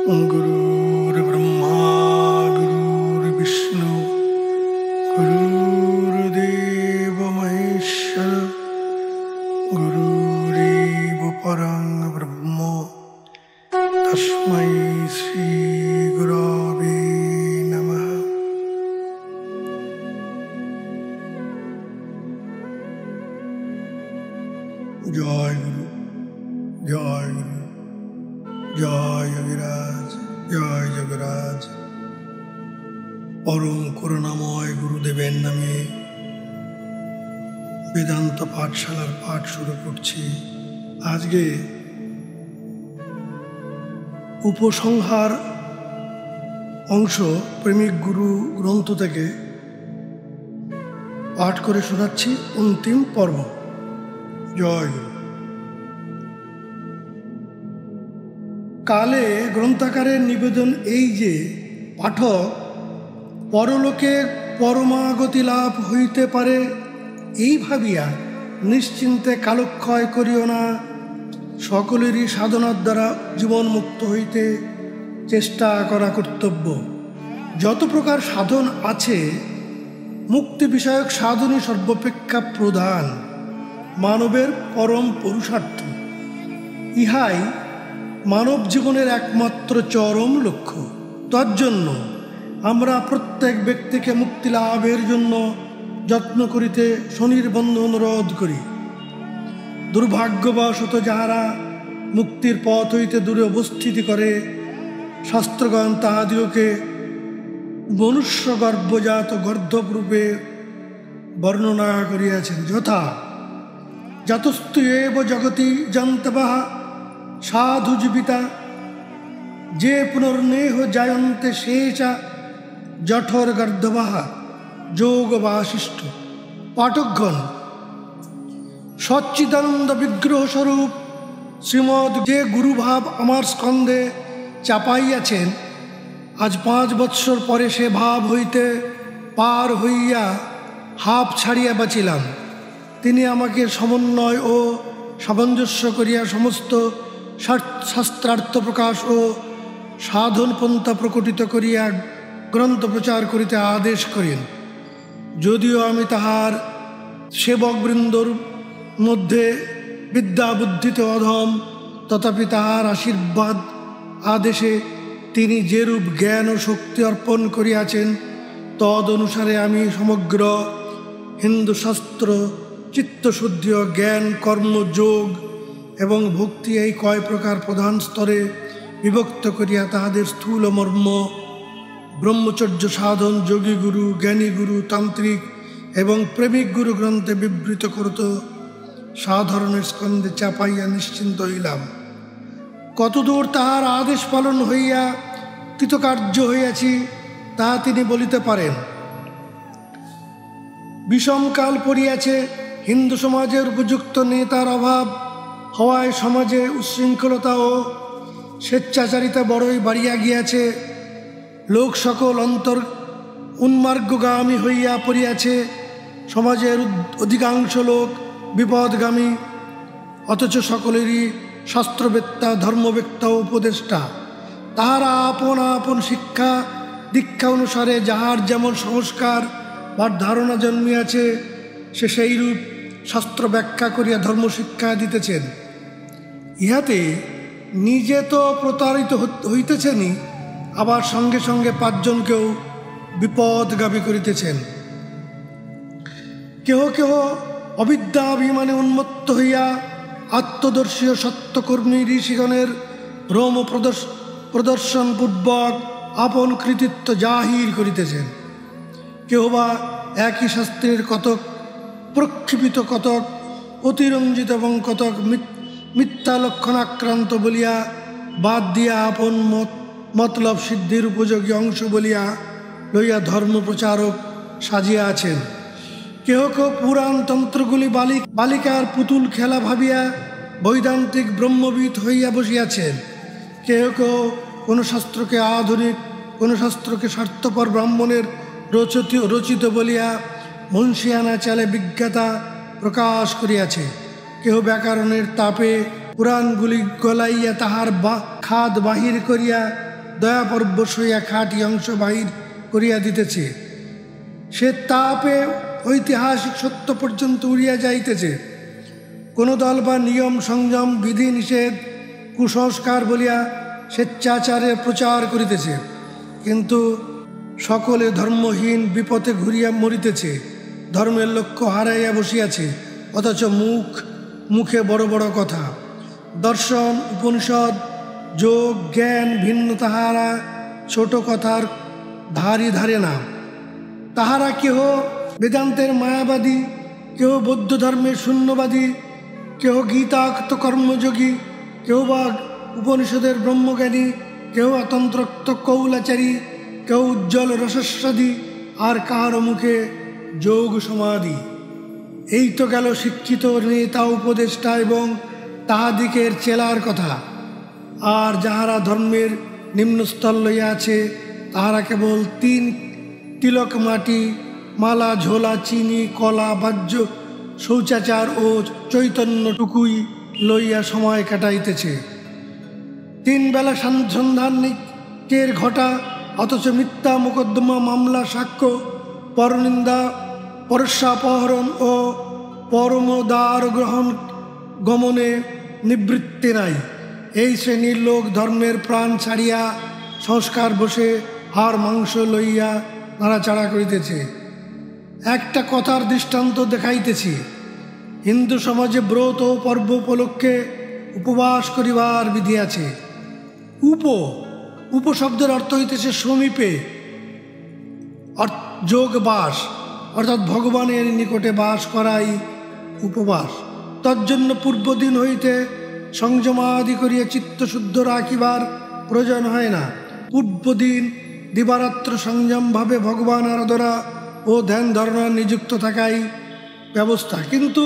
गुरुर्ब्रह्मा गुरुर्विष्णु गुरुर्देव महेश्वर गुरुरेव परं ब्रह्म तस्मै श्री गुरवे नमः। जय गुरु जय गुरु जय योगीराज जय যোগরাজ। পরম করুণাময় গুরুদেবের নামে বেদান্ত পাঠশালার পাঠ শুরু করছি। আজকে উপসংহার অংশ প্রেমিক গুরু গ্রন্থ থেকে পাঠ করে শোনাচ্ছি অন্তিম পর্ব। জয় গুরু। কালে গ্রন্থাকারের নিবেদন এই যে, পাঠক পরলোকে পরমাগতি লাভ হইতে পারে এই ভাবিয়া নিশ্চিন্তে কালক্ষয় করিও না। সকলেরই সাধনার দ্বারা জীবন মুক্ত হইতে চেষ্টা করা কর্তব্য। যত প্রকার সাধন আছে, মুক্তি বিষয়ক সাধনই সর্বাপেক্ষা প্রধান, মানবের পরম পুরুষার্থ। ইহাই মানব জীবনের একমাত্র চরম লক্ষ্য। তজ্জন্য আমরা প্রত্যেক ব্যক্তিকে মুক্তি লাভের জন্য যত্ন করিতে স্বনির্বন্ধ অনুরোধ করি। দুর্ভাগ্যবশত যাহারা মুক্তির পথ হইতে দূরে অবস্থিতি করে, শাস্ত্রগণ তাহাদিওকে মনুষ্য গর্ভজাত গর্ধরূপে বর্ণনা করিয়াছেন। যথা জাতস্তু এব জগতি জন্তবঃ সাধু জীবিতা, যে পুনর্নেহ জায়ন্তে শেষা জঠর গর্ধবঃ যোগ বাশিষ্ঠ। পাঠকগণ, সচ্চিদানন্দ বিগ্রহ স্বরূপ শ্রীমদ যে গুরুভাব আমার স্কন্ধে চাপাইয়াছেন, আজ 5 বৎসর পরে সে ভাব হইতে পার হইয়া হাঁপ ছাড়িয়া বাঁচিলাম। তিনি আমাকে সমন্বয় ও সামঞ্জস্য করিয়া সমস্ত শাস্ত্রার্থ প্রকাশ ও সাধন পন্থা প্রকটিত করিয়া গ্রন্থ প্রচার করিতে আদেশ করেন। যদিও আমি তাহার সেবকবৃন্দর মধ্যে বিদ্যা বুদ্ধিতে অধম, তথাপি তাহার আশীর্বাদ আদেশে তিনি যেরূপ জ্ঞান ও শক্তি অর্পণ করিয়াছেন, তদ অনুসারে আমি সমগ্র হিন্দু শাস্ত্র, চিত্তশুদ্ধি ও জ্ঞান, কর্ম, যোগ এবং ভক্তি এই কয় প্রকার প্রধান স্তরে বিভক্ত করিয়া তাহাদের স্থূল মর্ম ব্রহ্মচর্য সাধন, যোগী গুরু, জ্ঞানী গুরু, তান্ত্রিক এবং প্রেমিক গুরু গ্রন্থে বিবৃত করত সাধারণের স্কন্ধে চাপাইয়া নিশ্চিন্ত হইলাম। কতদূর তাহার আদেশ পালন হইয়া কৃতকার্য হইয়াছি তাহা তিনি বলিতে পারেন। বিষমকাল পড়িয়াছে, হিন্দু সমাজের উপযুক্ত নেতার অভাব হওয়ায় সমাজে উচ্ছৃঙ্খলতা ও স্বেচ্ছাচারিতা বড়ই বাড়িয়া গিয়াছে। লোক সকল অন্তর উন্মার্গগামী হইয়া পড়িয়াছে। সমাজের অধিকাংশ লোক বিপদগামী, অথচ সকলেরই শাস্ত্রবেত্তা, ধর্মবেত্তা ও উপদেষ্টা। তাহারা আপন আপন শিক্ষা দীক্ষা অনুসারে যাহার যেমন সংস্কার বা ধারণা জন্মিয়াছে, সে সেইরূপ শাস্ত্র ব্যাখ্যা করিয়া ধর্মশিক্ষা দিতেছেন। ইহাতে নিজে তো প্রতারিত হইতেছেনই, আবার সঙ্গে সঙ্গে 5 জনকেও বিপদগামী করিতেছেন। কেহ কেহ অবিদ্যাভিমানে উন্মত্ত হইয়া আত্মদর্শী ও সত্যকর্মী ঋষিগণের ভ্রম প্রদর্শনপূর্বক আপন কৃতিত্ব জাহির করিতেছেন। কেহ বা একই শাস্ত্রের কতক প্রক্ষিপিত, কতক অতিরঞ্জিত এবং কতক মিথ্যা লক্ষণাক্রান্ত বলিয়া বাদ দিয়া আপন মতলব সিদ্ধির উপযোগী অংশ বলিয়া লইয়া ধর্ম প্রচারক সাজিয়া আছেন। কেহ কেউ পুরাণ তন্ত্রগুলি বালিকার পুতুল খেলা ভাবিয়া বৈদান্তিক ব্রহ্মবিদ হইয়া বসিয়াছেন। কেহ কেউ কোনো শাস্ত্রকে আধুনিক, কোনো শাস্ত্রকে স্বার্থপর ব্রাহ্মণের রচিত বলিয়া মুন্সিয়ানা চালে বিজ্ঞতা প্রকাশ করিয়াছে। কেহ ব্যাকরণের তাপে পুরাণগুলি গলাইয়া তাহার খাদ বাহির করিয়া দয়াপরবশ হইয়া খাঁটি অংশ বাহির করিয়া দিতেছে। সে তাপে ঐতিহাসিক সত্য পর্যন্ত উড়িয়া যাইতেছে। কোন দল বা নিয়ম সংযম বিধি নিষেধ কুসংস্কার বলিয়া স্বেচ্ছাচারের প্রচার করিতেছে, কিন্তু সকলে ধর্মহীন বিপথে ঘুরিয়া মরিতেছে, ধর্মের লক্ষ্য হারাইয়া বসিয়াছে। অথচ মুখে বড় বড় কথা। দর্শন উপনিষদ যোগ জ্ঞান ভিন্ন, তাহারা ছোট কথার ধারই ধারে না। তাহারা কেহ বেদান্তের মায়াবাদী, কেহ বৌদ্ধ ধর্মের শূন্যবাদী, কেহ গীতাক্ত কর্মযোগী, কেউ বা উপনিষদের ব্রহ্মজ্ঞানী, কেউ অতন্ত্রোক্ত কৌলাচারী, কেউ উজ্জ্বল রসস্বাদী, আর কাহার মুখে যোগ সমাধি। এই তো গেল শিক্ষিত নেতা উপদেষ্টা এবং তাহাদিকের চেলার কথা। আর যাহারা ধর্মের নিম্নস্তর লইয়া আছে, তাহারা কেবল তিলক মাটি, মালা ঝোলা, চিনি, কলা, বাহ্য শৌচাচার ও চৈতন্যটুকুই লইয়া সময় কাটাইতেছে। 3 বেলা সন্ধানিকের ঘটা, অথচ মিথ্যা মোকদ্দমা, মামলা, সাক্ষ্য, পরনিন্দা, পরস্যাপহরণ ও পরমদার গ্রহণ গমনে নিবৃত্তি নাই। এই শ্রেণীর লোক ধর্মের প্রাণ ছাড়িয়া সংস্কার বসে হাড় মাংস লইয়া নাড়াচাড়া করিতেছে। একটা কথার দৃষ্টান্ত দেখাইতেছি। হিন্দু সমাজে ব্রত ও পর্ব উপলক্ষে উপবাস করিবার বিধি আছে। উপশব্দের অর্থ হইতেছে সমীপে যোগবাস, অর্থাৎ ভগবানের নিকটে বাস করাই উপবাস। তজ্জন্য পূর্বদিন হইতে সংযমাদি করিয়া চিত্তশুদ্ধ রাখিবার প্রয়োজন হয় না। পূর্বদিন দিবারাত্র সংযমভাবে ভগবান আরাধনা ও ধ্যান ধারণা নিযুক্ত থাকাই ব্যবস্থা। কিন্তু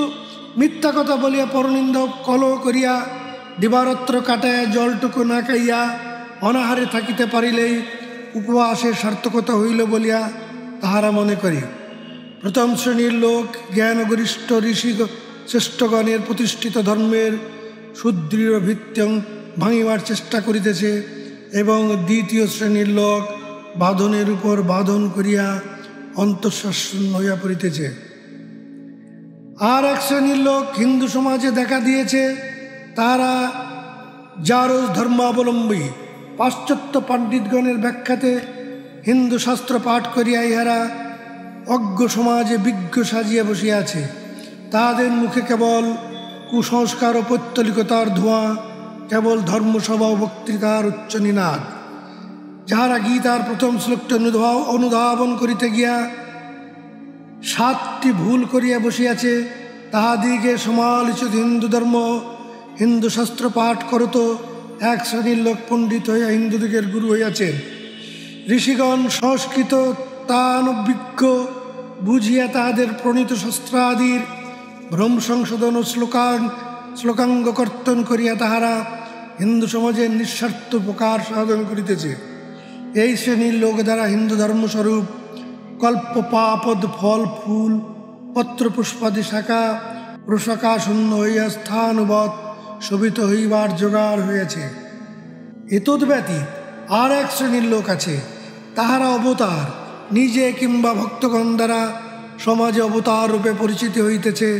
মিথ্যা কথা বলিয়া পরনিন্দা কলহ করিয়া দিবারাত্র কাটাইয়া জলটুকু না খাইয়া অনাহারে থাকিতে পারিলেই উপবাসের সার্থকতা হইল বলিয়া তাহারা মনে করে। প্রথম শ্রেণীর লোক জ্ঞানগরিষ্ঠ ঋষি শ্রেষ্ঠগণের প্রতিষ্ঠিত ধর্মের সুদৃঢ় ভিত্তি ভাঙিবার চেষ্টা করিতেছে, এবং দ্বিতীয় শ্রেণীর লোক বাঁধনের উপর বাঁধন করিয়া অন্তঃশূন্য হইয়া পড়িতেছে। আর এক শ্রেণীর লোক হিন্দু সমাজে দেখা দিয়েছে, তারা জারজ ধর্মাবলম্বী। পাশ্চাত্য পণ্ডিতগণের ব্যাখ্যাতে হিন্দু শাস্ত্র পাঠ করিয়া ইহারা অজ্ঞ সমাজে বিজ্ঞ সাজিয়া বসিয়াছে। তাহাদের মুখে কেবল কুসংস্কার ও পৌত্তলিকতার ধোঁয়া, কেবল ধর্মসভা ও বক্তৃতার উচ্চ নিনাদ। যাহারা গীতার প্রথম শ্লোকটি অনুধাবন করিতে গিয়া 7টি ভুল করিয়া বসিয়াছে, তাহাদিকে সমালোচিত হিন্দু ধর্ম হিন্দু শাস্ত্র পাঠ করত এক শ্রেণীর লোক পণ্ডিত হইয়া হিন্দুদিগের গুরু হইয়াছেন। ঋষিগণ সংস্কৃত তানবিজ্ঞ বুঝিয়া তাহাদের প্রণীত শাস্ত্রাদির ভ্রম সংশোধন ও শ্লোকাঙ্গ কর্তন করিয়া তাহারা হিন্দু সমাজের নিঃস্বার্থ উপকার সাধন করিতেছে। এই শ্রেণীর লোক দ্বারা হিন্দু ধর্মস্বরূপ কল্প পাপদ ফল ফুল পত্র পুষ্পাদি শাখা প্রশাখা শূন্য হইয়া স্থানবৎ শোভিত হইবার জোগাড় হইয়াছে। এতদ্ব্যতীত আর এক শ্রেণীর লোক আছে, তাহারা অবতার, নিজে কিংবা ভক্তগণ দ্বারা সমাজে অবতার রূপে পরিচিত হইতেছে।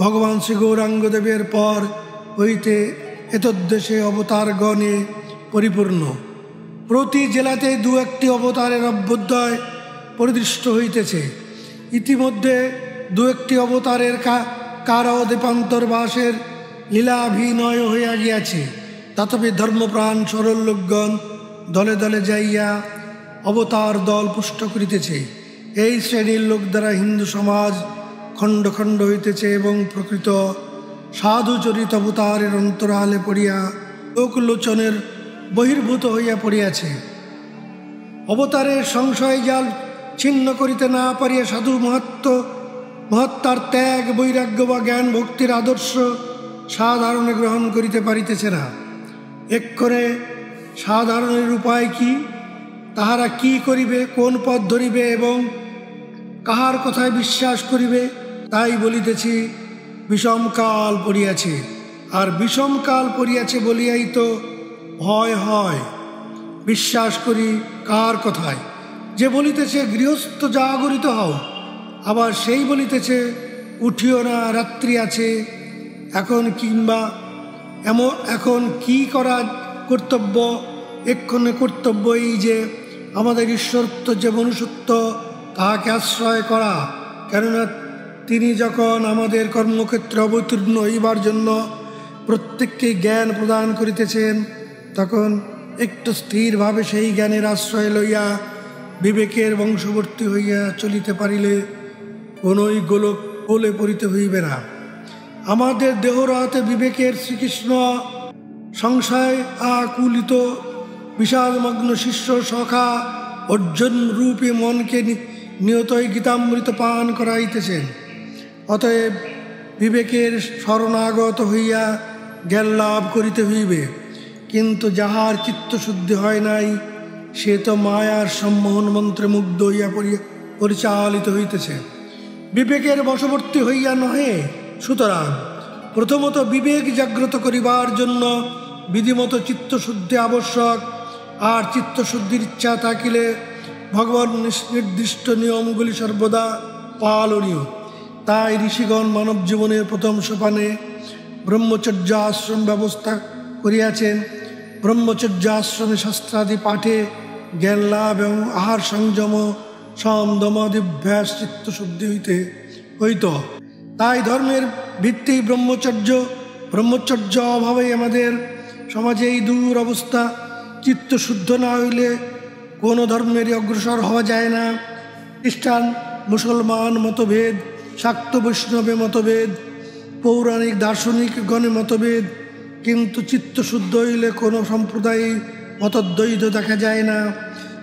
ভগবান শ্রী গৌরাঙ্গদেবের পর হইতে এতদ্দেশে অবতারগণে পরিপূর্ণ। প্রতি জেলাতে 2-1টি অবতারের অভ্যুদয় পরিদৃষ্ট হইতেছে। ইতিমধ্যে 2-1টি অবতারের কারও দেপান্তরবাসের লীলাভিনয় হইয়া গিয়াছে। তথাপি ধর্মপ্রাণ সরল লোকগণ দলে দলে যাইয়া অবতার দল পুষ্ট করিতেছে। এই শ্রেণীর লোক দ্বারা হিন্দু সমাজ খণ্ড খণ্ড হইতেছে এবং প্রকৃত সাধুচরিত অবতারের অন্তরালে পড়িয়া লোকলোচনের বহির্ভূত হইয়া পড়িয়াছে। অবতারের সংশয় জাল ছিন্ন করিতে না পারিয়া সাধু মহাত্মার ত্যাগ বৈরাগ্য বা জ্ঞান ভক্তির আদর্শ সাধারণে গ্রহণ করিতে পারিতেছে না। এক্ষণে সাধারণের উপায় কি, তাহারা কি করিবে, কোন পথ ধরিবে এবং কাহার কথায় বিশ্বাস করিবে, তাই বলিতেছি। বিষমকাল পড়িয়াছে, আর বিষমকাল পড়িয়াছে বলিয়াই তো ভয় হয়। বিশ্বাস করি কার কথায়? যে বলিতেছে গৃহস্থ জাগরিত হও, আবার সেই বলিতেছে উঠিও না, রাত্রি আছে। এখন কি করা কর্তব্য? এক্ষণে কর্তব্য এই যে আমাদের ঈশ্বরত্ব যে মনুষ্যত্ব, তাহাকে আশ্রয় করা। কেননা তিনি যখন আমাদের কর্মক্ষেত্রে অবতীর্ণ হইবার জন্য প্রত্যেককে জ্ঞান প্রদান করিতেছেন, তখন একটু স্থিরভাবে সেই জ্ঞানের আশ্রয় লইয়া বিবেকের বংশবর্তী হইয়া চলিতে পারিলে কোনই গোলে পড়িতে হইবে না। আমাদের দেহরাতে বিবেকের শ্রীকৃষ্ণ সংশয় আকুলিত বিষাদমগ্ন শিষ্য সখা অর্জুন রূপে মনকে নিয়তই গীতামৃত পান করাইতেছেন। অতএব বিবেকের শরণাগত হইয়া জ্ঞান লাভ করিতে হইবে। কিন্তু যাহার চিত্তশুদ্ধি হয় নাই, সে তো মায়ার সম্মোহন মন্ত্রে মুগ্ধ হইয়া পরিচালিত হইতেছে, বিবেকের বশবর্তী হইয়া নহে। সুতরাং প্রথমত বিবেক জাগ্রত করিবার জন্য বিধিমত চিত্তশুদ্ধি আবশ্যক। আর চিত্তশুদ্ধির ইচ্ছা থাকিলে ভগবান নির্দিষ্ট নিয়মগুলি সর্বদা পালনীয়। তাই ঋষিগণ মানব জীবনের প্রথম সোপানে ব্রহ্মচর্য আশ্রম ব্যবস্থা করিয়াছেন। ব্রহ্মচর্য আশ্রমে শাস্ত্রাদি পাঠে জ্ঞান লাভ এবং আহার সংযম সমদমাদিভ্যাস চিত্তশুদ্ধি হইত। তাই ধর্মের ভিত্তি ব্রহ্মচর্য। ব্রহ্মচর্য অভাবে আমাদের সমাজে এই দূর অবস্থা। চিত্তশুদ্ধ না হইলে কোনো ধর্মেরই অগ্রসর হওয়া যায় না। খ্রিস্টান মুসলমান মতভেদ, শাক্ত বৈষ্ণবে মতভেদ, পৌরাণিক দার্শনিকগণে মতভেদ, কিন্তু চিত্তশুদ্ধ হইলে কোনো সম্প্রদায়ে মতদ্বৈত দেখা যায় না।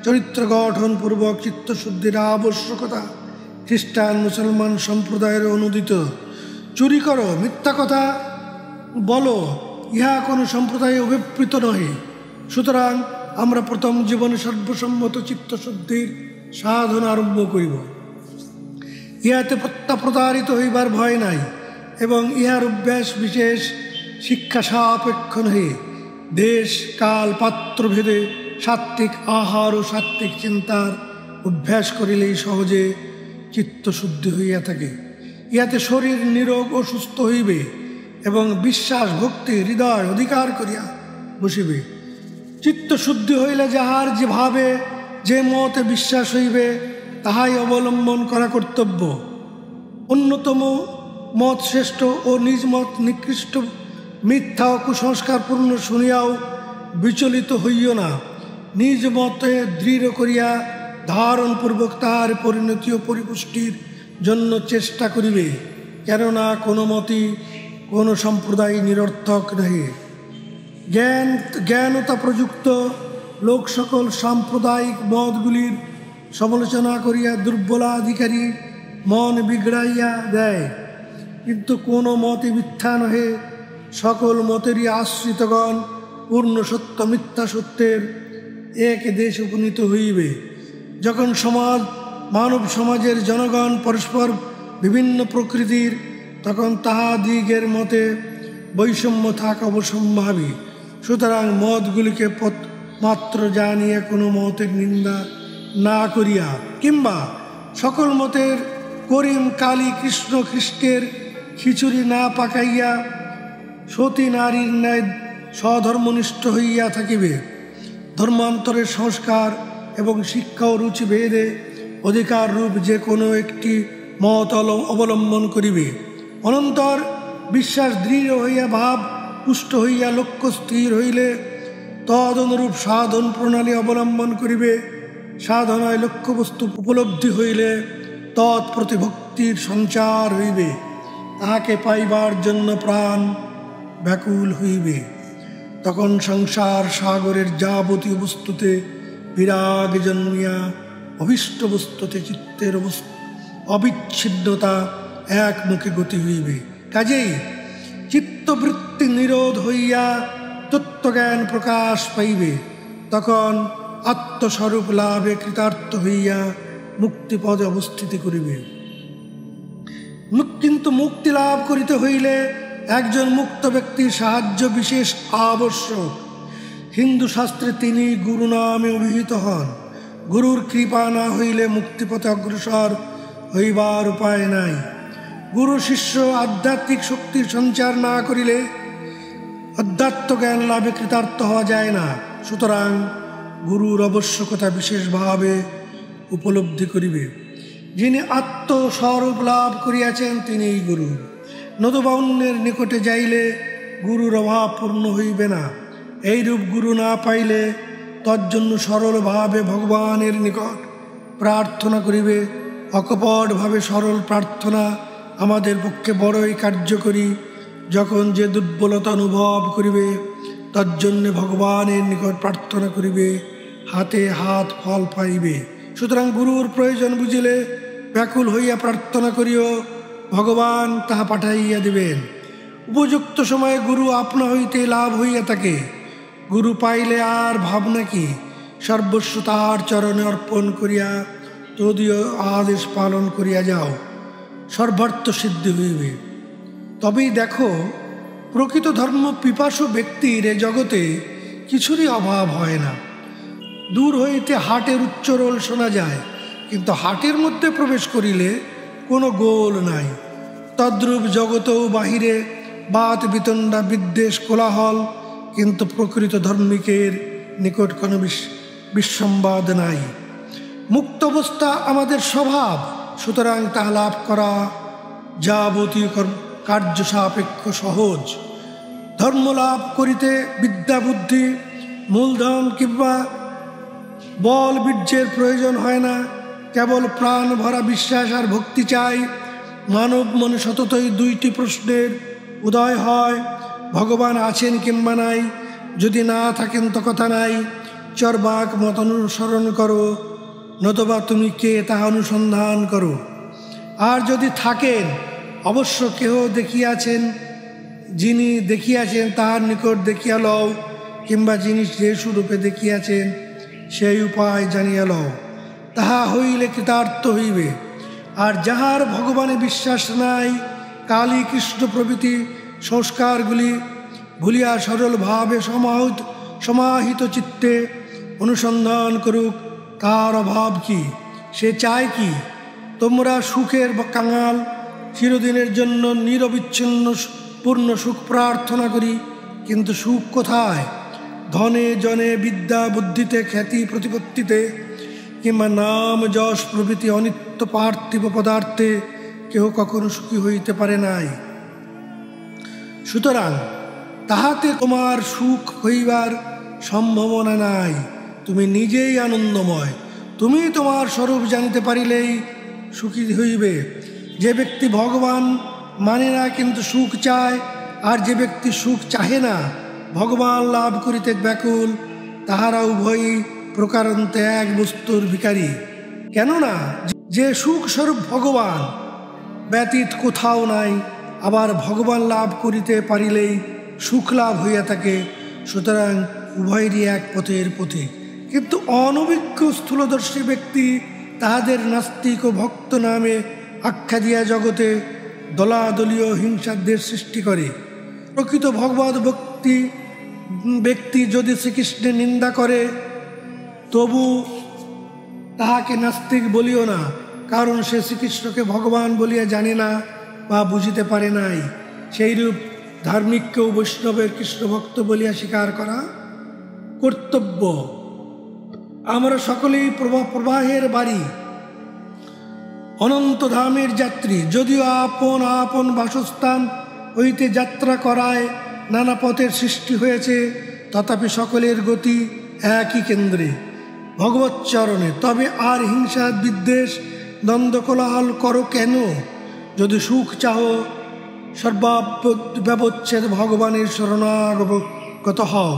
চরিত্র গঠনপূর্বক চিত্তশুদ্ধির আবশ্যকতা খ্রিস্টান মুসলমান সম্প্রদায়ের অনুদিত। চুরি করো, মিথ্যা কথা বলো, ইহা কোনো সম্প্রদায়ে অভিপ্রেত নহে। সুতরাং আমরা প্রথম জীবনে সর্বসম্মত চিত্তশুদ্ধির সাধন আরম্ভ করিব। ইহাতে প্রতারিত হইবার ভয় নাই এবং ইহার অভ্যাস বিশেষ শিক্ষা সাপেক্ষ নহে। দেশ কাল পাত্রভেদে সাত্ত্বিক আহার ও সাত্ত্বিক চিন্তার অভ্যাস করিলেই সহজে চিত্তশুদ্ধি হইয়া থাকে। ইহাতে শরীর নিরোগ ও সুস্থ হইবে এবং বিশ্বাস ভক্তি হৃদয় অধিকার করিয়া বসিবে। চিত্তশুদ্ধি হইলে যাহার যেভাবে যে মতে বিশ্বাস হইবে তাহাই অবলম্বন করা কর্তব্য। অন্যতম মত শ্রেষ্ঠ ও নিজ মত নিকৃষ্ট, মিথ্যা ও কুসংস্কারপূর্ণ শুনিয়াও বিচলিত হইও না। নিজ মতে দৃঢ় করিয়া ধারণপূর্বক তাহার পরিণতি ও পরিপুষ্টির জন্য চেষ্টা করিবে। কেননা কোনো মতই কোনো সম্প্রদায় নিরর্থক নহে। জ্ঞানতা প্রযুক্ত লোক সকল সাম্প্রদায়িক মতগুলির সমালোচনা করিয়া দুর্বলাধিকারী মন বিগড়াইয়া দেয়, কিন্তু কোনো মতই মিথ্যা নহে। সকল মতেরই আশ্রিতগণ পূর্ণ সত্য মিথ্যা সত্যের এক দেশ উপনীত হইবে। যখন মানব সমাজের জনগণ পরস্পর বিভিন্ন প্রকৃতির, তখন তাহাদিগের মতে বৈষম্য থাকা অবসম্ভাবী। সুতরাং মতগুলিকে মাত্র জানিয়া কোনো মতের নিন্দা না করিয়া, কিংবা সকল মতের করিম কালী কৃষ্ণ খ্রিস্টের খিচুড়ি না পাকাইয়া সতী নারীর ন্যায় স্বধর্মনিষ্ঠ হইয়া থাকিবে। ধর্মান্তরের সংস্কার এবং শিক্ষা ও রুচি ভেদে অধিকার রূপ যে কোনো একটি মত অবলম্বন করিবে। অনন্তর বিশ্বাস দৃঢ় হইয়া ভাব পুষ্ট হইয়া লক্ষ্য স্থির হইলে তদনুরূপ সাধন প্রণালী অবলম্বন করিবে। সাধনায় লক্ষ্যবস্তু উপলব্ধি হইলে তৎপ্রতি ভক্তির সঞ্চার হইবে। তাহাকে পাইবার জন্য প্রাণ ব্যাকুল হইবে। তখন সংসার সাগরের যাবতীয় বস্তুতে বিরাগ জন্মিয়া অভীষ্ট বস্তুতে চিত্তের অবিচ্ছিন্নতা একমুখে গতি হইবে। কাজেই চিত্তবৃত্তি নিরোধ হইয়া তত্ত্বজ্ঞান প্রকাশ পাইবে। তখন আত্মস্বরূপ লাভে কৃতার্থ হইয়া মুক্তিপদে অবস্থিতি করিবে। কিন্তু মুক্তি লাভ করিতে হইলে একজন মুক্ত ব্যক্তির সাহায্য বিশেষ আবশ্যক। হিন্দু শাস্ত্রে তিনি গুরু নামে অভিহিত হন। গুরুর কৃপা না হইলে মুক্তিপথে অগ্রসর হইবার উপায় নাই। গুরু শিষ্য আধ্যাত্মিক শক্তির সঞ্চার না করিলে অধ্যাত্ম জ্ঞান লাভে কৃতার্থ হওয়া যায় না। সুতরাং গুরুর আবশ্যকতা বিশেষভাবে উপলব্ধি করিবে। যিনি আত্মস্বরূপ লাভ করিয়াছেন তিনিই গুরু। নতুবা অন্যের নিকটে যাইলে গুরুর অভাব পূর্ণ হইবে না। এইরূপ গুরু না পাইলে তজ্জন্য সরলভাবে ভগবানের নিকট প্রার্থনা করিবে। অকপটভাবে সরল প্রার্থনা আমাদের পক্ষে বড়ই কার্যকরী। যখন যে দুর্বলতা অনুভব করিবে তজ্জন্যে ভগবানের নিকট প্রার্থনা করিবে, হাতে হাত ফল পাইবে। সুতরাং গুরুর প্রয়োজন বুঝিলে ব্যাকুল হইয়া প্রার্থনা করিও, ভগবান তাহা পাঠাইয়া দিবেন। উপযুক্ত সময়ে গুরু আপনা হইতে লাভ হইয়া থাকে। গুরু পাইলে আর ভাবনা কি? সর্বস্ব তাহার চরণে অর্পণ করিয়া তদীয় আদেশ পালন করিয়া যাও, সর্বার্থ সিদ্ধি হইবে। তবেই দেখো, প্রকৃত ধর্ম পিপাসু ব্যক্তির এ জগতে কিছুরই অভাব হয় না। দূর হইতে হাটের উচ্চরোল শোনা যায়, কিন্তু হাটের মধ্যে প্রবেশ করিলে কোনো গোল নাই। তদ্রূপ জগতেও বাহিরে বাত বিতণ্ডা বিদ্বেষ কোলাহল, কিন্তু প্রকৃত ধর্মিকের নিকট কোনো বিসম্বাদ নাই। মুক্ত অবস্থা আমাদের স্বভাব, সুতরাং তাহা লাভ করা যাবতীয় কার্য সাপেক্ষ সহজ। ধর্ম লাভ করিতে বিদ্যা বুদ্ধি মূলধন কিংবা বল বীর্যের প্রয়োজন হয় না। কেবল প্রাণ ভরা বিশ্বাস আর ভক্তি চাই। মানব মনে সততই দুইটি প্রশ্নের উদয় হয়, ভগবান আছেন কিংবা নাই। যদি না থাকেন তো কথা নাই, চরবাক মত অনুসরণ করো, নতুবা তুমি কে তাহা অনুসন্ধান করো। আর যদি থাকেন, অবশ্য কেহ দেখিয়াছেন, যিনি দেখিয়াছেন তাহার নিকট দেখিয়া লও, কিংবা যিনি যে স্বরূপে দেখিয়াছেন সেই উপায় জানিয়া লও। তাহা হইলে কৃতার্থ হইবে। আর যাহার ভগবানে বিশ্বাস নাই, কালী কৃষ্ণ প্রভৃতি সংস্কারগুলি ভুলিয়া সরলভাবে সমাহিত চিত্তে অনুসন্ধান করুক। তার অভাব কি? সে চায় কি? তোমরা সুখের কাঙাল, চিরদিনের জন্য নিরবিচ্ছিন্ন পূর্ণ সুখ প্রার্থনা করি, কিন্তু সুখ কোথায়? ধনে জনে বিদ্যা বুদ্ধিতে খ্যাতি প্রতিপত্তিতে কিংবা নাম যশ প্রভৃতি অনিত্য পার্থিব পদার্থে কেহ কখনো সুখী হইতে পারে নাই। সুতরাং তাহাতে তোমার সুখ হইবার সম্ভাবনা নাই। তুমি নিজেই আনন্দময়। তুমি তোমার স্বরূপ জানিতে পারিলেই সুখী হইবে। যে ব্যক্তি ভগবান মানে না কিন্তু সুখ চায়, আর যে ব্যক্তি সুখ চাহে না ভগবান লাভ করিতে ব্যাকুল, তাহারা উভয়ই প্রকারান্তে এক বস্তুর ভিখারী। কেননা যে সুখ স্বরূপ ভগবান ব্যতীত কোথাও নাই, আবার ভগবান লাভ করিতে পারিলেই সুখ লাভ হইয়া থাকে। সুতরাং উভয়েরই এক পথের পথে। কিন্তু অনভিজ্ঞ স্থূলদর্শী ব্যক্তি তাহাদের নাস্তিক ও ভক্ত নামে আখ্যা দিয়া জগতে দলাদলীয় হিংসাদের সৃষ্টি করে। প্রকৃত ভগবত ব্যক্তি যদি শ্রীকৃষ্ণের নিন্দা করে, তবু তাহাকে নাস্তিক বলিও না, কারণ সে শ্রীকৃষ্ণকে ভগবান বলিয়া জানে না বা বুঝিতে পারে নাই। সেইরূপ ধার্মিককেও বৈষ্ণবের কৃষ্ণ ভক্ত বলিয়া স্বীকার করা কর্তব্য। আমরা সকলেই প্রবাহের বাড়ি, অনন্ত ধামের যাত্রী। যদিও আপন আপন বাসস্থান হইতে যাত্রা করায় নানা পথের সৃষ্টি হয়েছে, তথাপি সকলের গতি একই কেন্দ্রে, ভগবৎ চরণে। তবে আর হিংসা বিদ্বেষ দ্বন্দ্ব কোলাহল করো কেন? যদি সুখ চাও, সর্বাব্যবচ্ছেদ ভগবানের শরণাগত হও।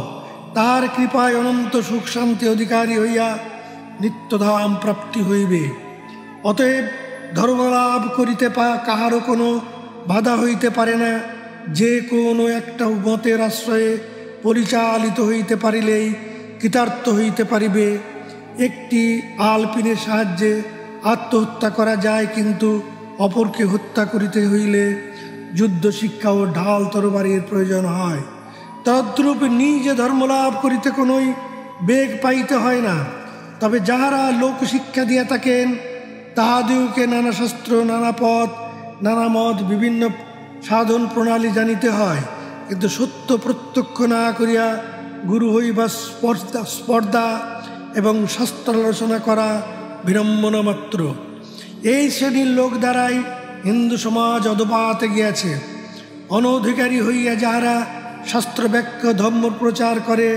তার কৃপায় অনন্ত সুখ শান্তি অধিকারী হইয়া নিত্যধাম প্রাপ্তি হইবে। অতএব ধর্মলাভ করিতে কাহারও কোনো বাধা হইতে পারে না। যে কোনো একটা মতের আশ্রয়ে পরিচালিত হইতে পারিলেই কৃতার্থ হইতে পারিবে। একটি আলপিনের সাহায্যে আত্মহত্যা করা যায়, কিন্তু অপরকে হত্যা করিতে হইলে যুদ্ধ শিক্ষা ও ঢাল তরবারির প্রয়োজন হয়। তদ্রূপ নিজে ধর্মলাভ করিতে কোনোই বেগ পাইতে হয় না। তবে যাহারা লোকশিক্ষা দিয়া থাকেন তাহাদিওকে নানা শাস্ত্র, নানা পথ, নানা মত, বিভিন্ন সাধন প্রণালী জানিতে হয়। কিন্তু সত্য প্রত্যক্ষ না করিয়া গুরু হইবা স্পর্ধা এবং শাস্ত্র আলোচনা করা বিড়ম্বনা মাত্র। এই শ্রেণীর লোক দ্বারাই হিন্দু সমাজ অধপাতে গিয়াছে। অনধিকারী হইয়া যাহারা শাস্ত্র ব্যাখ্যা ধর্ম প্রচার করে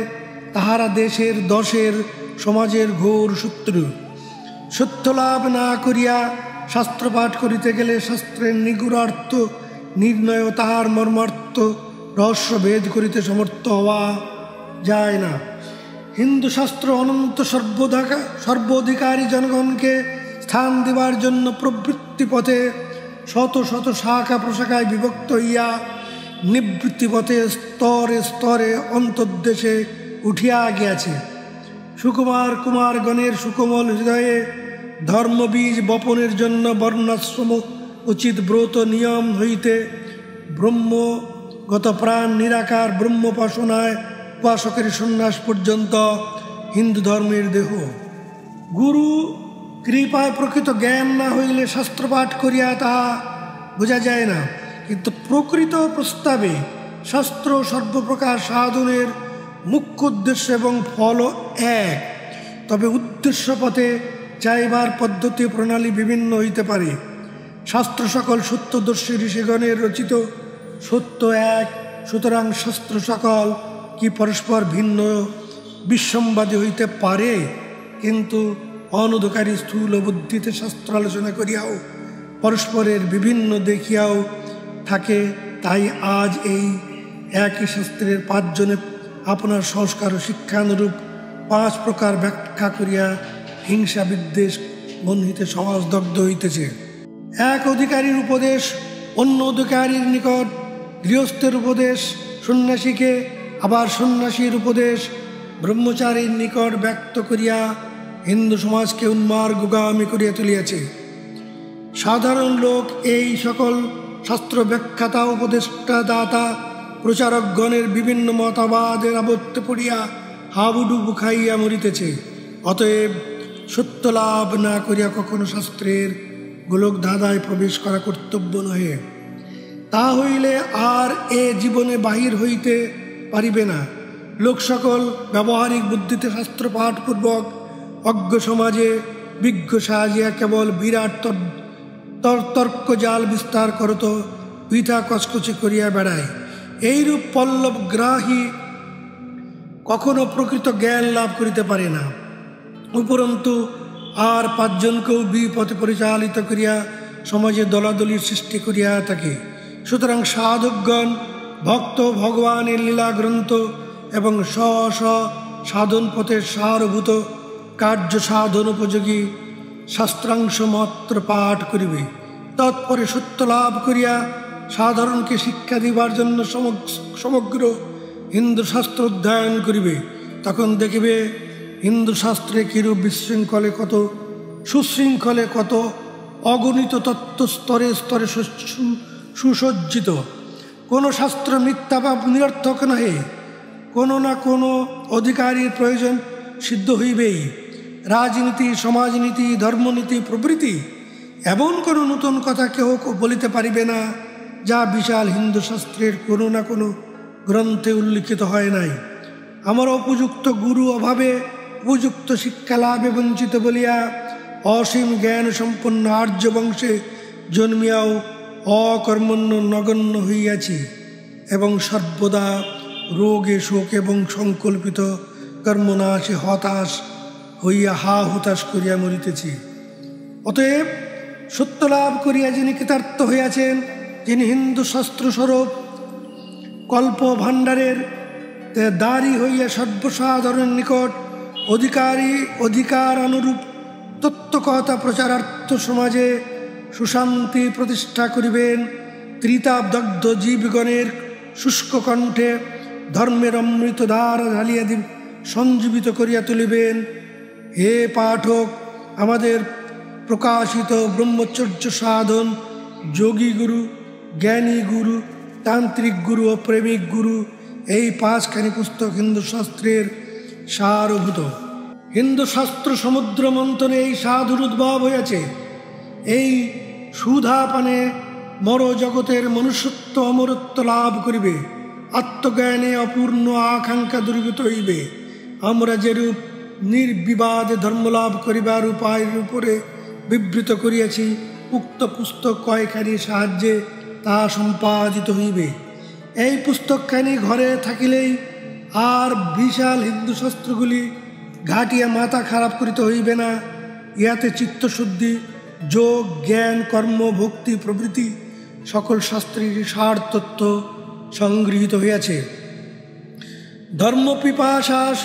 তাহারা দেশের, দশের, সমাজের ঘোর শত্রু। সত্য লাভ না করিয়া শাস্ত্রপাঠ করিতে গেলে শাস্ত্রের নিগুড়ার্থ নির্ণয় ও তাহার মর্মার্থ রহস্য ভেদ করিতে সমর্থ হওয়া যায় না। হিন্দু শাস্ত্র অনন্ত সর্বাধিকারী জনগণকে স্থান দেবার জন্য প্রবৃত্তি পথে শত শত শাখা প্রশাখায় বিভক্ত হইয়া নিবৃত্তি পথে স্তরে স্তরে অন্তর্দেশে উঠিয়া গিয়াছে। সুকুমার কুমারগণের সুকোমল হৃদয়ে ধর্মবীজ বপনের জন্য বর্ণাশ্রম উচিত ব্রত নিয়ম হইতে ব্রহ্মগত প্রাণ নিরাকার ব্রহ্মোপাসনায় উপাসকের সন্ন্যাস পর্যন্ত হিন্দু ধর্মের দেহ। গুরু কৃপায় প্রকৃত জ্ঞান না হইলে শাস্ত্রপাঠ করিয়া তাহা বোঝা যায় না। কিন্তু প্রকৃত প্রস্তাবে শাস্ত্র সর্বপ্রকার সাধনের মুখ্য উদ্দেশ্য এবং ফল এক। তবে উদ্দেশ্য পথে যাইবার পদ্ধতি প্রণালী বিভিন্ন হইতে পারে। শাস্ত্র সকল সত্যদর্শী ঋষিগণের রচিত, সত্য এক। সুতরাং শাস্ত্র সকল কি পরস্পর ভিন্ন বিসম্বাদী হইতে পারে, কিন্তু অনধিকারী স্থূল বুদ্ধিতে শাস্ত্র আলোচনা করিয়াও পরস্পরের বিভিন্ন দেখিয়াও থাকে। তাই আজ এই একই শাস্ত্রের পাঁচজনে আপনার সংস্কার ও শিক্ষানুরূপ পাঁচ প্রকার ব্যাখ্যা করিয়া হিংসা বিদ্বেষ বন্ধিতে সমাজ দগ্ধ হইতেছে। এক অধিকারীর উপদেশ অন্য অধিকারীর নিকট, গৃহস্থের উপদেশ সন্ন্যাসীকে, আবার সন্ন্যাসীর উপদেশ ব্রহ্মচারীর নিকট ব্যক্ত করিয়া হিন্দু সমাজকে উন্মার্গগামী করিয়া তুলিয়াছে। সাধারণ লোক এই সকল শাস্ত্র ব্যাখ্যাতা, উপদেষ্টা, দাতা, প্রচারকগণের বিভিন্ন মতবাদের আবদ্ধে পড়িয়া হাবুডুবু খাইয়া মরিতেছে। অতএব সত্য লাভ না করিয়া কখনো শাস্ত্রের গোলক ধাঁধায় প্রবেশ করা কর্তব্য নহে। তা হইলে আর এ জীবনে বাহির হইতে পারিবে না। লোক সকল ব্যবহারিক বুদ্ধিতে শাস্ত্র পাঠপূর্বক অজ্ঞ সমাজে বিজ্ঞ সাজিয়া কেবল বিরাট তর্ক জাল বিস্তার করত, বৃথা কচকচে করিয়া বেড়ায়। এইরূপ পল্লবগ্রাহী কখনো প্রকৃত জ্ঞান লাভ করিতে পারে না। উপরন্তু আর পাঁচজনকেও বিপথে পরিচালিত করিয়া সমাজে দলাদলির সৃষ্টি করিয়া থাকে। সুতরাং সাধকগণ ভক্ত ভগবানের লীলা গ্রন্থ এবং স্ব সাধন পথের সারভূত কার্য সাধন উপযোগী শাস্ত্রাংশ মাত্র পাঠ করিবে। তৎপরে সত্য লাভ করিয়া সাধারণকে শিক্ষা দিবার জন্য সমগ্র হিন্দু শাস্ত্র অধ্যয়ন করিবে। তখন দেখিবে হিন্দু শাস্ত্রে কিরূপ বিশৃঙ্খলে কত সুশৃঙ্খলে কত অগণিত তত্ত্ব স্তরে স্তরে সুসজ্জিত। কোনো শাস্ত্র মিথ্যা বা নিরর্থক নহে। কোনো না কোনো অধিকারীর প্রয়োজন সিদ্ধ হইবেই। রাজনীতি, সমাজনীতি, ধর্মনীতি প্রভৃতি এমন কোনো নূতন কথা কেউ বলিতে পারিবে না যা বিশাল হিন্দু শাস্ত্রের কোনো না কোনো গ্রন্থে উল্লিখিত হয় নাই। আমার উপযুক্ত গুরু অভাবে উপযুক্ত শিক্ষা লাভে বঞ্চিত বলিয়া অসীম জ্ঞান সম্পন্ন আর্য বংশে জন্মিয়াও অকর্মণ্য নগণ্য হইয়াছি এবং সর্বদা রোগে শোক এবং সংকল্পিত কর্মনাশে হতাশ হইয়া হা হুতাশ করিয়া মরিতেছি। অতএব সত্য লাভ করিয়া যিনি কৃতার্থ হইয়াছেন, যিনি হিন্দু শাস্ত্রস্বরূপ কল্প ভাণ্ডারের দাঁড়ি হইয়া সর্বসাধারণের নিকট অধিকার অনুরূপ তত্ত্বকথা প্রচারার্থ সমাজে সুশান্তি প্রতিষ্ঠা করিবেন, ত্রিতাপদগ্ধ জীবগণের শুষ্ক কণ্ঠে ধর্মের অমৃত ধারা ঢালিয়া সঞ্জীবিত করিয়া তুলিবেন। হে পাঠক, আমাদের প্রকাশিত ব্রহ্মচর্য সাধন, যোগী গুরু, জ্ঞানী গুরু, তান্ত্রিক গুরু ও প্রেমিক গুরু এই 5খানি পুস্তক হিন্দু শাস্ত্রের সারভূত। হিন্দু শাস্ত্র সমুদ্র মন্থনে এই সাধুর উদ্ভব হয়েছে। এই সুধা পানে মর জগতের মনুষ্যত্ব অমরত্ব লাভ করিবে, আত্মজ্ঞানে অপূর্ণ আকাঙ্ক্ষা দূরীভূত হইবে। আমরা যেরূপ নির্বিবাদে ধর্মলাভ করিবার উপায়ের উপরে বিবৃত করিয়াছি, উক্ত পুস্তক কয়খানির সাহায্যে তা সম্পাদিত হইবে। এই পুস্তকখানি ঘরে থাকিলেই আর বিশাল হিন্দু শাস্ত্রগুলি ঘাটিয়া মাথা খারাপ করিতে হইবে না। ইহাতে চিত্তশুদ্ধি, যোগ, জ্ঞান, কর্ম, ভক্তি প্রভৃতি সকল শাস্ত্রের সার তত্ত্ব সংগৃহীত হইয়াছে। ধর্মপিপাসাস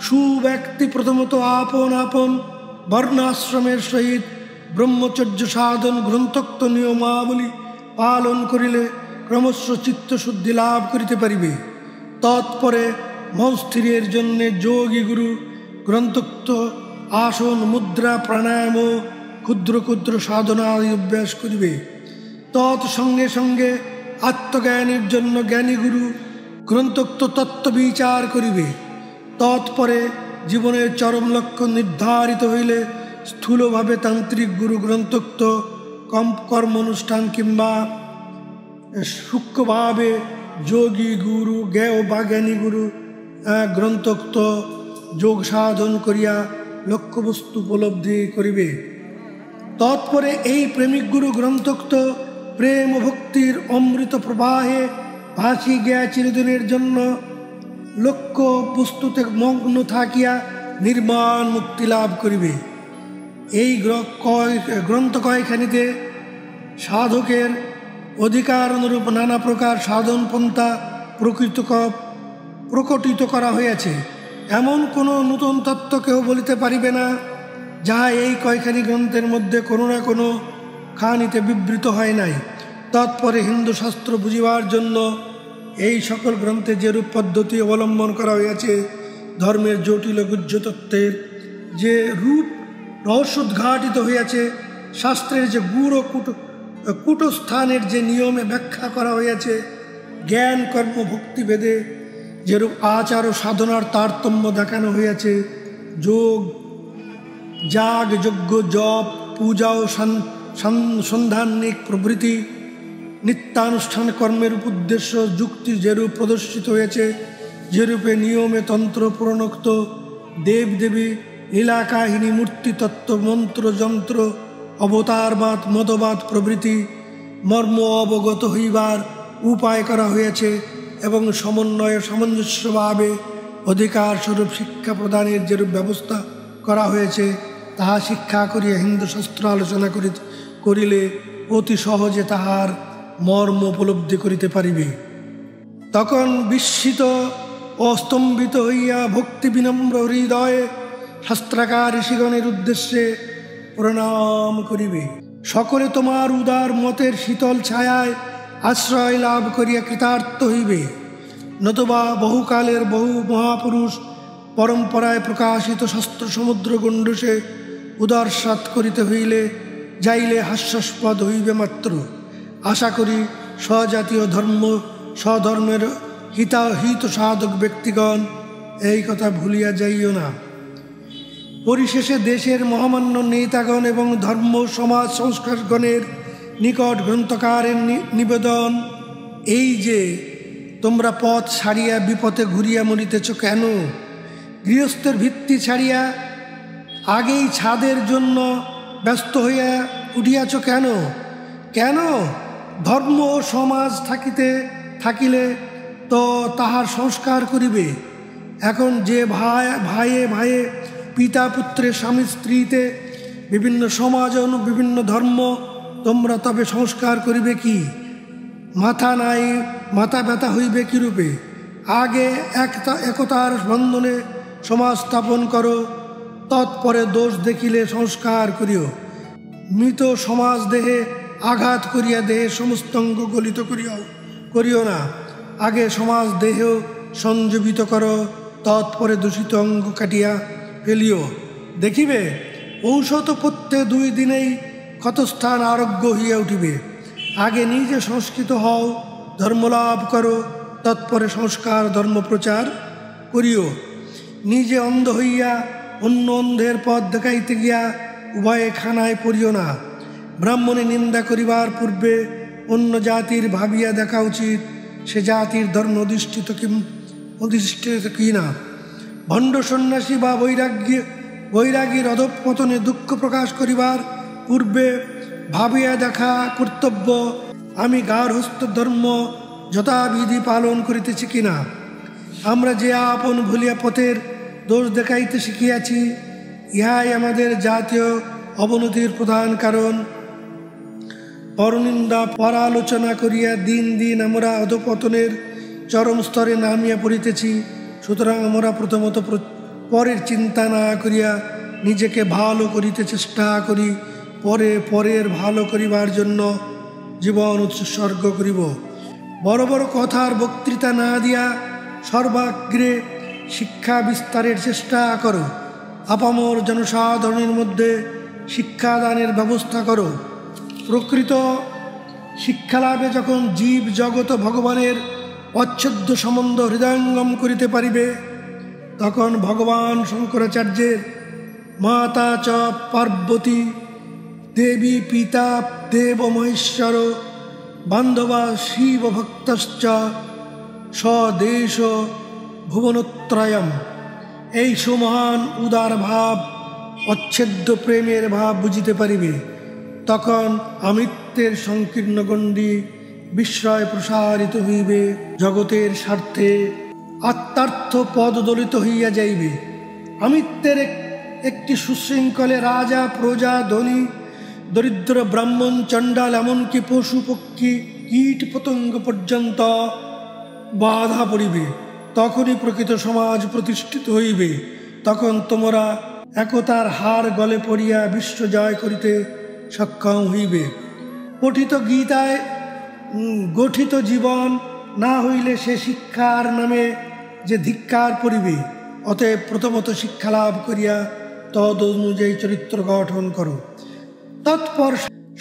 সুব্যক্তি প্রথমত আপন আপন বর্ণাশ্রমের সহিত ব্রহ্মচর্য সাধন গ্রন্থোক্ত নিয়মাবলী পালন করিলে ক্রমশ চিত্তশুদ্ধি লাভ করিতে পারিবে। তৎপরে মন স্থিরের জন্যে যোগী গুরু গ্রন্থোক্ত আসন, মুদ্রা, প্রাণায়াম, ক্ষুদ্র ক্ষুদ্র সাধনা আদি অভ্যাস করিবে। তৎসঙ্গে সঙ্গে আত্মজ্ঞানের জন্য জ্ঞানী গুরু গ্রন্থোক্ত তত্ত্ব বিচার করিবে। তৎপরে জীবনের চরম লক্ষ্য নির্ধারিত হইলে স্থূলভাবে তান্ত্রিক গুরু গ্রন্থোক্ত কর্ম অনুষ্ঠান কিংবা সূক্ষ্মভাবে যোগী গুরু জ্ঞেয় বা জ্ঞানী গুরু গ্রন্থোক্ত যোগ সাধন করিয়া লক্ষ্যবস্তু উপলব্ধি করিবে। তৎপরে এই প্রেমিক গুরু গ্রন্থোক্ত প্রেম ভক্তির অমৃত প্রবাহে ভাসি গিয়া চিরদিনের জন্য লক্ষ্য বস্তুতে মগ্ন থাকিয়া নির্মাণ মুক্তি লাভ করিবে। এই গ্রন্থ কয়খানিতে সাধকের অধিকার অনুরূপ নানা প্রকার সাধন পন্থা প্রকটিত করা হয়েছে। এমন কোনো নূতন তত্ত্ব কেউ বলিতে পারিবে না যাহা এই কয়খানি গ্রন্থের মধ্যে কোনো না কোনো খানিতে বিবৃত হয় নাই। তৎপরে হিন্দু শাস্ত্র বুঝিবার জন্য এই সকল গ্রন্থে যেরূপ পদ্ধতি অবলম্বন করা হয়েছে, ধর্মের জটিল গুহ্য তত্ত্বের যে রূপ রহস্যোদ্ঘাটিত হইয়াছে, শাস্ত্রের যে গূঢ় কূটস্থানের যে নিয়মে ব্যাখ্যা করা হইয়াছে, জ্ঞান কর্ম ভক্তিভেদে যেরূপ আচার ও সাধনার তারতম্য দেখানো হইয়াছে, যোগ যাগ যজ্ঞ জপ পূজা ও সন্ধানিক প্রভৃতি নিত্যানুষ্ঠান কর্মের উদ্দেশ্য যুক্তি যেরূপ প্রদর্শিত হয়েছে, যেরূপে নিয়মে তন্ত্র প্রণোক্ত দেবদেবী লীলা কাহিনী মূর্তিতত্ত্ব মন্ত্র যন্ত্র অবতারবাদ মতবাদ প্রভৃতি মর্ম অবগত হইবার উপায় করা হয়েছে এবং সমন্বয় সামঞ্জস্যভাবে অধিকার স্বরূপ শিক্ষা প্রদানের যেরূপ ব্যবস্থা করা হয়েছে, তাহা শিক্ষা করিয়া হিন্দু শাস্ত্র আলোচনা করিলে অতি সহজে তাহার মর্ম উপলব্ধি করিতে পারিবে। তখন বিস্মিত ও স্তম্ভিত হইয়া ভক্তি বিনম্র হৃদয়ে শাস্ত্রাকার ঋষিগণের উদ্দেশ্যে প্রণাম করিবে। সকলে তোমার উদার মতের শীতল ছায়ায় আশ্রয় লাভ করিয়া কৃতার্থ হইবে। নতুবা বহুকালের বহু মহাপুরুষ পরম্পরায় প্রকাশিত শাস্ত্র সমুদ্র গণ্ডূষে উদারসাৎ করিতে হইলে যাইলে হাস্যাস্পদ হইবে মাত্র। আশা করি স্বজাতীয় স্বধর্মের হিত সাধক ব্যক্তিগণ এই কথা ভুলিয়া যাইও না। পরিশেষে দেশের মহামান্য নেতাগণ এবং ধর্ম সমাজ সংস্কারগণের নিকট গ্রন্থকারের নিবেদন এই যে, তোমরা পথ ছাড়িয়া বিপথে ঘুরিয়া মরিতেছ কেন? গৃহস্থের ভিত্তি ছাড়িয়া আগেই ছাদের জন্য ব্যস্ত হইয়া উঠিয়াছ কেন? কেন? ধর্ম ও সমাজ থাকিলে তো তাহার সংস্কার করিবে। এখন যে ভাইয়ে ভাইয়ে পিতা পুত্রে স্বামী স্ত্রীতে বিভিন্ন সমাজ ও বিভিন্ন ধর্ম, তোমরা তবে সংস্কার করিবে কি? মাথা নাই মাথা ব্যথা হইবে কিরূপে? আগে একতার বন্ধনে সমাজ স্থাপন করো, তৎপরে দোষ দেখিলে সংস্কার করিও। মৃত সমাজ দেহে আঘাত করিয়া দেহে সমস্ত অঙ্গ গলিত করিও না। আগে সমাজ দেহ সংজীবিত করো, তৎপরে দূষিত অঙ্গ কাটিয়া ফেলিও। দেখিবে ঔষধ পথ্যে 2 দিনেই ক্ষতস্থান আরোগ্য হইয়া উঠিবে। আগে নিজে সংস্কৃত হও, ধর্মলাভ করো, তৎপরে সংস্কার ধর্ম প্রচার করিও। নিজে অন্ধ হইয়া অন্য অন্ধের পথ দেখাইতে গিয়া উভয়ে খানায় পড়িও না। ব্রাহ্মণে নিন্দা করিবার পূর্বে অন্য জাতির ভাবিয়া দেখা উচিত সে জাতির ধর্ম অধিষ্ঠিত কি না। ভণ্ড সন্ন্যাসী বা বৈরাগীর অধঃপতনে দুঃখ প্রকাশ করিবার পূর্বে ভাবিয়া দেখা কর্তব্য আমি গার্হস্থ্য ধর্ম যথাবিধি পালন করিতেছি কিনা। আমরা যে আপন ভুলিয়া পথের দোষ দেখাইতে শিখিয়াছি, ইহাই আমাদের জাতীয় অবনতির প্রধান কারণ। পরনিন্দা পরালোচনা করিয়া দিন দিন আমরা অধঃপতনের চরম স্তরে নামিয়া পড়িতেছি। সুতরাং আমরা প্রথমত পরের চিন্তা না করিয়া নিজেকে ভালো করিতে চেষ্টা করি, পরে পরের ভালো করিবার জন্য জীবন উৎসর্গ করিব। বড় বড় কথার বক্তৃতা না দিয়া সর্বাগ্রে শিক্ষা বিস্তারের চেষ্টা করো। আপামর জনসাধারণের মধ্যে শিক্ষাদানের ব্যবস্থা করো। প্রকৃত শিক্ষালাভে যখন জীব জগৎ ভগবানের অচ্ছেদ্য সম্বন্ধ হৃদয়ঙ্গম করিতে পারিবে, তখন ভগবান শঙ্করাচার্যের মাতা চ পার্বতী, দেবী পিতা দেব মহেশ্বর, বান্ধবা শিব ভক্তশ্চ স্বদেশ ভুবনত্রয়ম, এই সুমহান উদার ভাব অচ্ছেদ্য প্রেমের ভাব বুঝিতে পারিবে। তখন আমৃত্যের সংকীর্ণ গণ্ডি বিস্ময় প্রসারিত হইবে, জগতের স্বার্থে আত্মার্থ পদ দলিত হইয়া যাইবে। আমৃত্যের একটি সুশৃঙ্খলে রাজা প্রজা ধনী দরিদ্র ব্রাহ্মণ চণ্ডাল এমনকি পশু পক্ষী কীট পতঙ্গ পর্যন্ত বাধা পড়িবে। তখনই প্রকৃত সমাজ প্রতিষ্ঠিত হইবে। তখন তোমরা একতার হার গলে পড়িয়া বিশ্ব জয় করিতে সক্ষম হইবে। পঠিত গীতায় গঠিত জীবন না হইলে সে শিক্ষার নামে যে ধিক্কার পড়িবে। অতএব প্রথমত শিক্ষা লাভ করিয়া তদ অনুযায়ী চরিত্র গঠন করো। তৎপর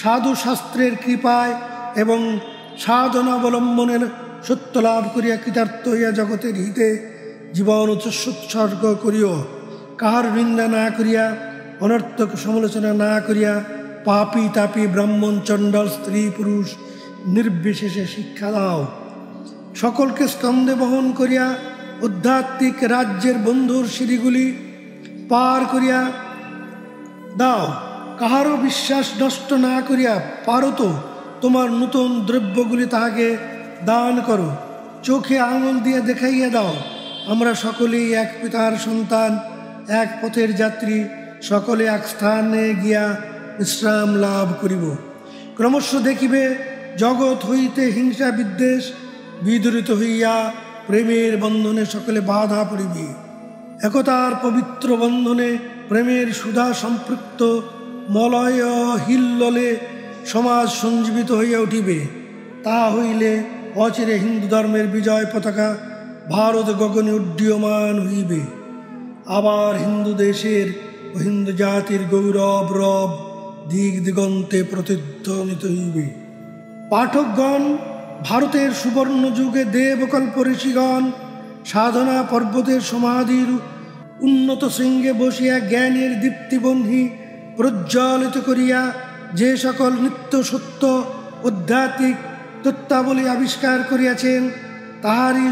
সাধু শাস্ত্রের কৃপায় এবং সাধনা অবলম্বনের সত্য লাভ করিয়া কৃতার্থ হইয়া জগতের হিতে জীবন উৎসর্গ করিও। কাহার নিন্দা না করিয়া, অনর্থক সমালোচনা না করিয়া পাপী তাপী ব্রাহ্মণ চণ্ডাল স্ত্রী পুরুষ নির্বিশেষে শিক্ষা দাও। সকলকে স্কন্ধে বহন করিয়া আধ্যাত্মিক রাজ্যের বন্ধুর সিঁড়িগুলি পার করিয়া দাও। কাহারও বিশ্বাস নষ্ট না করিয়া পারো তো তোমার নূতন দ্রব্যগুলি তাহাকে দান করো। চোখে আঙুল দিয়ে দেখাইয়া দাও, আমরা সকলেই এক পিতার সন্তান, এক পথের যাত্রী, সকলে এক স্থানে গিয়া বিশ্রাম লাভ করিব। ক্রমশ দেখিবে জগৎ হইতে হিংসা বিদ্বেষ বিদূরিত হইয়া প্রেমের বন্ধনে সকলে বাধা পড়িবে। একতার পবিত্র বন্ধনে প্রেমের সুধা সম্পৃক্ত মলয় হিল্লোলে সমাজ সঞ্জীবিত হইয়া উঠিবে। তা হইলে অচিরে হিন্দু ধর্মের বিজয় পতাকা ভারত গগনে উড্ডীয়মান হইবে। আবার হিন্দু দেশের ও হিন্দু জাতির গৌরব রব দিক দিগন্তে প্রতিধ্বনিত হইবে। পাঠকগণ, ভারতের সুবর্ণ যুগে দেবকল্প ঋষিগণ সাধনা পর্বতের সমাধির উন্নত শৃঙ্গে বসিয়া জ্ঞানের দীপ্তিবহ্নি প্রজ্জ্বলিত করিয়া যে সকল নিত্য সত্য আধ্যাত্মিক তত্ত্বাবলী আবিষ্কার করিয়াছেন, তাহারই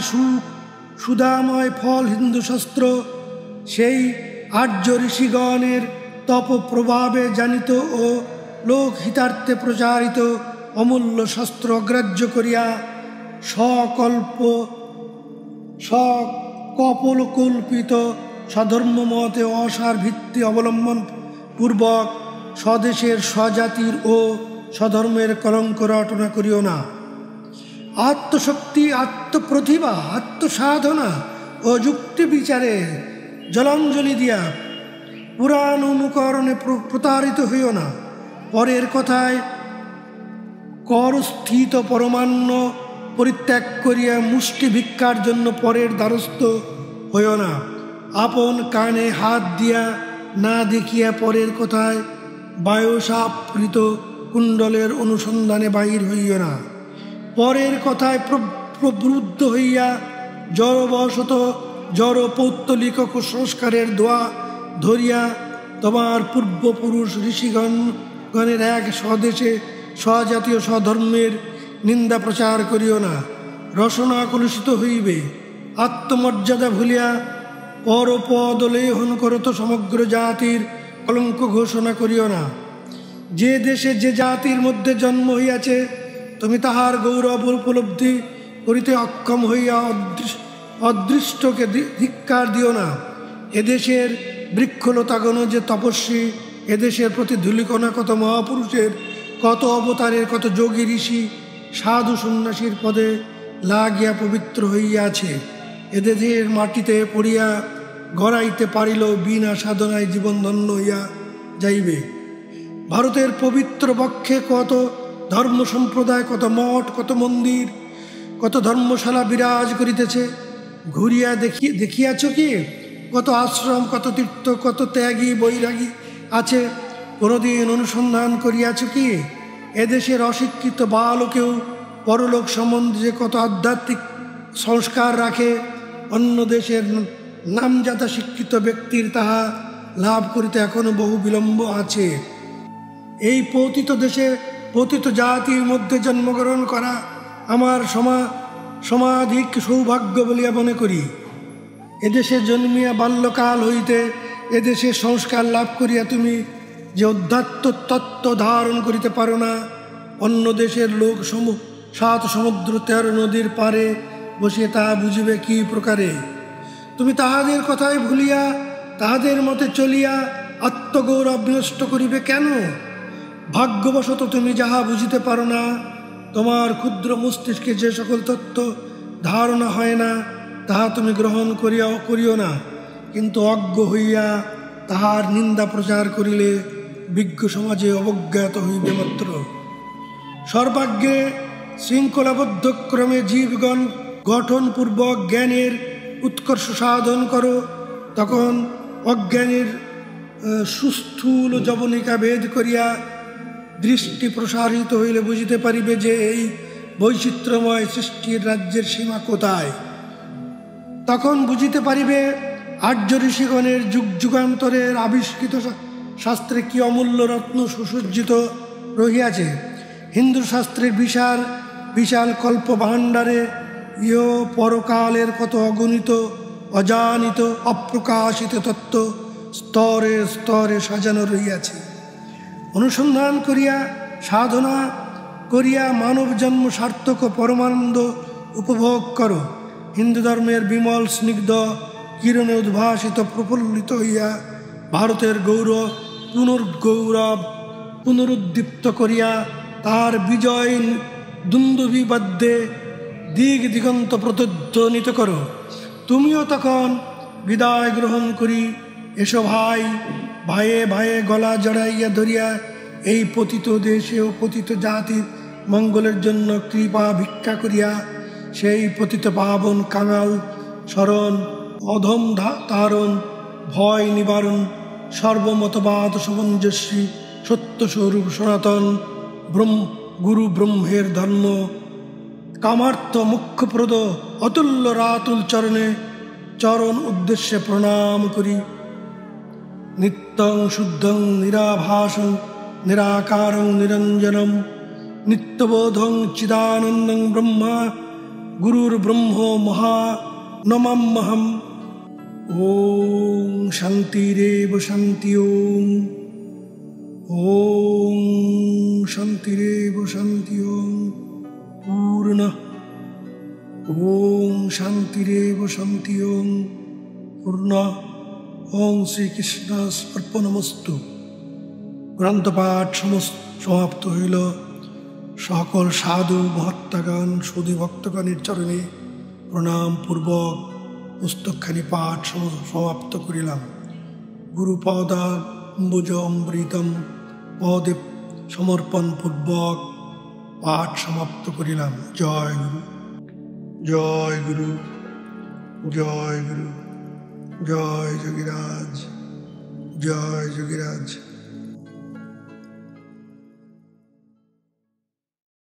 সুধাময় ফল হিন্দু শাস্ত্র। সেই আর্য ঋষিগণের তপ প্রভাবে জানিত ও লোকহিতার্থে প্রচারিত অমূল্য শাস্ত্র অগ্রাহ্য করিয়া সকল্পিত স্বধর্মমতে অসার ভিত্তি অবলম্বন পূর্বক স্বদেশের স্বজাতির ও স্বধর্মের কলঙ্ক রটনা করিও না। আত্মশক্তি, আত্মপ্রতিভা, আত্মসাধনা ও যুক্তি বিচারে জলাঞ্জলি দিয়া পুরাণ অনুকরণে প্রতারিত হইও না। পরের কথায় করস্থিত পরমান্ন পরিত্যাগ করিয়া মুষ্টি ভিক্ষার জন্য পরের দ্বারস্থ হইও না। আপন কানে হাত দিয়া না দেখিয়া পরের কথায় বায়ুসাপৃত কুণ্ডলের অনুসন্ধানে বাহির হইও না। পরের কথায় প্রবুদ্ধ হইয়া জড়বশত জড় পৌত্তলিক কুসংস্কারের দোয়া ধরিয়া তোমার পূর্বপুরুষ ঋষিগণের এক স্বদেশে স্বজাতীয় স্বধর্মের নিন্দা প্রচার করিও না। রসনা কলুষিত হইবে। আত্মমর্যাদা ভুলিয়া পরপদ লেহন করত সমগ্র জাতির কলঙ্ক ঘোষণা করিও না। যে দেশে যে জাতির মধ্যে জন্ম হইয়াছে তুমি তাহার গৌরব উপলব্ধি করিতে অক্ষম হইয়া অদৃষ্টকে ধিক্কার দিও না। এদেশের বৃক্ষলতাগণ যে তপস্বী, এদেশের প্রতি ধূলিকণা কত মহাপুরুষের, কত অবতারের, কত যোগী ঋষি সাধু সন্ন্যাসীর পদে লাগিয়া পবিত্র হইয়াছে। এদেশের মাটিতে পড়িয়া গড়াইতে পারিলেও বিনা সাধনায় জীবন ধন্য হইয়া যাইবে। ভারতের পবিত্র বক্ষে কত ধর্ম সম্প্রদায়, কত মঠ, কত মন্দির, কত ধর্মশালা বিরাজ করিতেছে। ঘুরিয়া দেখিয়াছ কি? কত আশ্রম, কত তীর্থ, কত ত্যাগী বৈরাগী আছে। কোনোদিন অনুসন্ধান করিয়াছ কি? এদেশের অশিক্ষিত বালকেও পরলোক সম্বন্ধে যে কত আধ্যাত্মিক সংস্কার রাখে, অন্য দেশের নামজাদা শিক্ষিত ব্যক্তির তাহা লাভ করিতে এখনো বহু বিলম্ব আছে। এই পতিত দেশে পতিত জাতির মধ্যে জন্মগ্রহণ করা আমার সমাধিক সৌভাগ্য বলিয়া মনে করি। এদেশে জন্মিয়া বাল্যকাল হইতে এদেশে সংস্কার লাভ করিয়া তুমি যে অধ্যাত্ম তত্ত্ব ধারণ করিতে পারো না, অন্য দেশের লোক 7 সমুদ্র 13 নদীর পারে বসিয়া তাহা বুঝিবে কি প্রকারে? তুমি তাহাদের কথাই ভুলিয়া তাহাদের মতে চলিয়া আত্মগৌরব নষ্ট করিবে কেন? ভাগ্যবশত তুমি যাহা বুঝিতে পারো না, তোমার ক্ষুদ্র মস্তিষ্কে যে সকল তত্ত্ব ধারণা হয় না তাহা তুমি গ্রহণ করিও না। কিন্তু অজ্ঞ হইয়া তাহার নিন্দা প্রচার করিলে বিজ্ঞ সমাজে অবজ্ঞাত হইবে মাত্র। সর্বাগ্রে শৃঙ্খলাবদ্ধ ক্রমে জীবগণ গঠনপূর্বক জ্ঞানের উৎকর্ষ সাধন করো। তখন অজ্ঞানের সুস্থূল যবনিকা ভেদ করিয়া দৃষ্টি প্রসারিত হইলে বুঝিতে পারিবে যে এই বৈচিত্র্যময় সৃষ্টির রাজ্যের সীমা কোথায়। তখন বুঝিতে পারিবে আর্য ঋষিগণের যুগ যুগান্তরের আবিষ্কৃত শাস্ত্রে কি অমূল্য রত্ন সুসজ্জিত রহিয়াছে। হিন্দু শাস্ত্রের বিশাল বিশাল কল্প ভাণ্ডারে ইহ পরকালের কত অগণিত অজানিত অপ্রকাশিত তত্ত্ব স্তরে স্তরে সাজানো রহিয়াছে। অনুসন্ধান করিয়া সাধনা করিয়া মানব জন্ম সার্থক পরমানন্দ উপভোগ করো। হিন্দু ধর্মের বিমল স্নিগ্ধ কিরণে উদ্ভাসিত প্রফুল্লিত হইয়া ভারতের পুনরুদ্দীপ্ত করিয়া তার বিজয় দুন্দুভিবাদ্যে দিগ দিগন্ত প্রতিধ্বনিত করো। তুমিও তখন বিদায় গ্রহণ করি এসো ভাই। ভাইয়ে ভাইয়ে গলা জড়াইয়া ধরিয়া এই পতিত দেশে ও পতিত জাতির মঙ্গলের জন্য কৃপা ভিক্ষা করিয়া সেই পতিত পাবন কাঙাল স্মরণ, অধম তারণ, ভয় নিবারণ, সর্বমতবাদ সমঞ্জস্বী সত্যস্বরূপ সনাতন গুরু ব্রহ্মের ধর্ম কামার্থ মুখ্যপ্রদ অতুল্য রাতুল চরণ উদ্দেশ্যে প্রণাম করি। নিত্যং শুদ্ধং নিরাভাসং নিরাকারং নিরঞ্জনম নিত্যবোধং চিদানন্দং ব্রহ্মা গুরুর ব্রহ্ম মহা নমাম্যহম। ওম শান্তিরেব শান্তি। ওম ওম শান্তিরেব শান্তি। ওম পূর্ণ। ওম শান্তিরেব শান্তি। ওম পূর্ণ। ওম শ্রীকৃষ্ণ অর্পণমস্তু। গ্রন্থপাঠ সমাপ্ত হইল। সকল সাধু মহাত্মাগণ সুধী ভক্তগণের চরণে প্রণাম পূর্বক পুস্তকখানি পাঠ সমাপ্ত করিলাম। গুরুপদাম্বুজ অমৃতম পদে সমর্পণ পূর্বক পাঠ সমাপ্ত করিলাম। জয় গুরু, জয় গুরু, জয় গুরু, জয় যোগীরাজ, জয় যোগীরাজ।